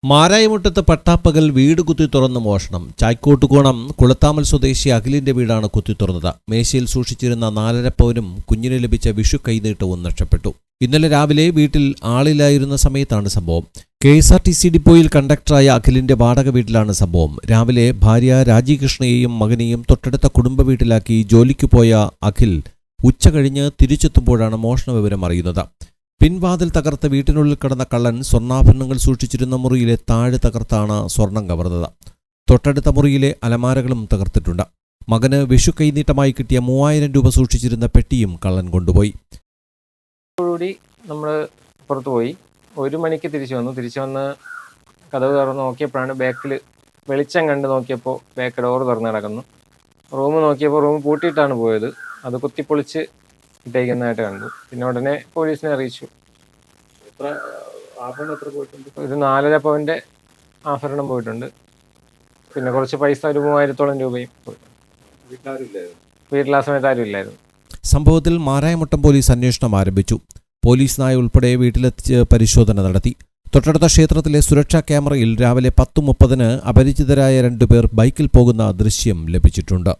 മാരായമുട്ടത്ത് പട്ടാപ്പകൽ വീട് കുത്തി തുറന്ന് മോഷണം. ചായ്ക്കോട്ടുകോണം കുളത്താമൽ സ്വദേശി അഖിലിന്റെ വീടാണ് കുത്തി തുറന്നത്. മേശയിൽ സൂക്ഷിച്ചിരുന്ന 4.5 പവനും കുഞ്ഞിന് ലഭിച്ച വിഷു കൈനീട്ടവും നഷ്ടപ്പെട്ടു. ഇന്നലെ രാവിലെ വീട്ടിൽ ആളില്ലായിരുന്ന സമയത്താണ് സംഭവം. KSRTC ഡിപ്പോയിൽ കണ്ടക്ടറായ അഖിലിന്റെ വാടക വീട്ടിലാണ് സംഭവം. രാവിലെ ഭാര്യ രാജീകൃഷ്ണയെയും മകനെയും തൊട്ടടുത്ത കുടുംബ വീട്ടിലാക്കി ജോലിക്ക് പോയ അഖിൽ ഉച്ചകഴിഞ്ഞ് തിരിച്ചെത്തുമ്പോഴാണ് മോഷണ വിവരം അറിയുന്നത്. പിൻവാതിൽ തകർത്ത് വീട്ടിനുള്ളിൽ കിടന്ന കള്ളൻ സ്വർണ്ണാഭരണങ്ങൾ സൂക്ഷിച്ചിരുന്ന മുറിയിലെ താഴെ തകർത്താണ് സ്വർണം കവർന്നത്. തൊട്ടടുത്ത മുറിയിലെ അലമാരകളും തകർത്തിട്ടുണ്ട്. മകന് വിഷു കൈനീട്ടമായി കിട്ടിയ 3000 രൂപ സൂക്ഷിച്ചിരുന്ന പെട്ടിയും കള്ളൻ കൊണ്ടുപോയി. നമ്മൾ പുറത്തു പോയി 1 മണിക്ക് തിരിച്ചു വന്ന് കതവ് തുറന്ന് നോക്കിയപ്പോഴാണ് ബാക്കിൽ വെളിച്ചം കണ്ട് നോക്കിയപ്പോൾ ബാക്ക് ഡോർ തുറന്ന് കിടക്കുന്നു. റൂം നോക്കിയപ്പോൾ റൂം പൂട്ടിയിട്ടാണ് പോയത്. അത് കുത്തിപ്പൊളിച്ച് ഇട്ടേക്കുന്നതായിട്ട് കണ്ടു. പിന്നെ ഉടനെ പോലീസിനെ അറിയിച്ചു. ഒരു 4.5 പവന്റെ ആഭരണം പോയിട്ടുണ്ട്. പിന്നെ കുറച്ച് പൈസ, ഒരു 3000-ഓളം രൂപയും പോയിട്ടുണ്ട്. വീട്ടിൽ ആ സമയത്ത് ആരും ഇല്ലായിരുന്നു. സംഭവത്തിൽ മാരായമുട്ടം പോലീസ് അന്വേഷണം ആരംഭിച്ചു. പോലീസ് നായ ഉൾപ്പെടെ വീട്ടിലെത്തിച്ച് പരിശോധന നടത്തി. തൊട്ടടുത്ത ക്ഷേത്രത്തിലെ സുരക്ഷാ ക്യാമറയിൽ രാവിലെ 10:30 അപരിചിതരായ 2 പേർ ബൈക്കിൽ പോകുന്ന ദൃശ്യം ലഭിച്ചിട്ടുണ്ട്.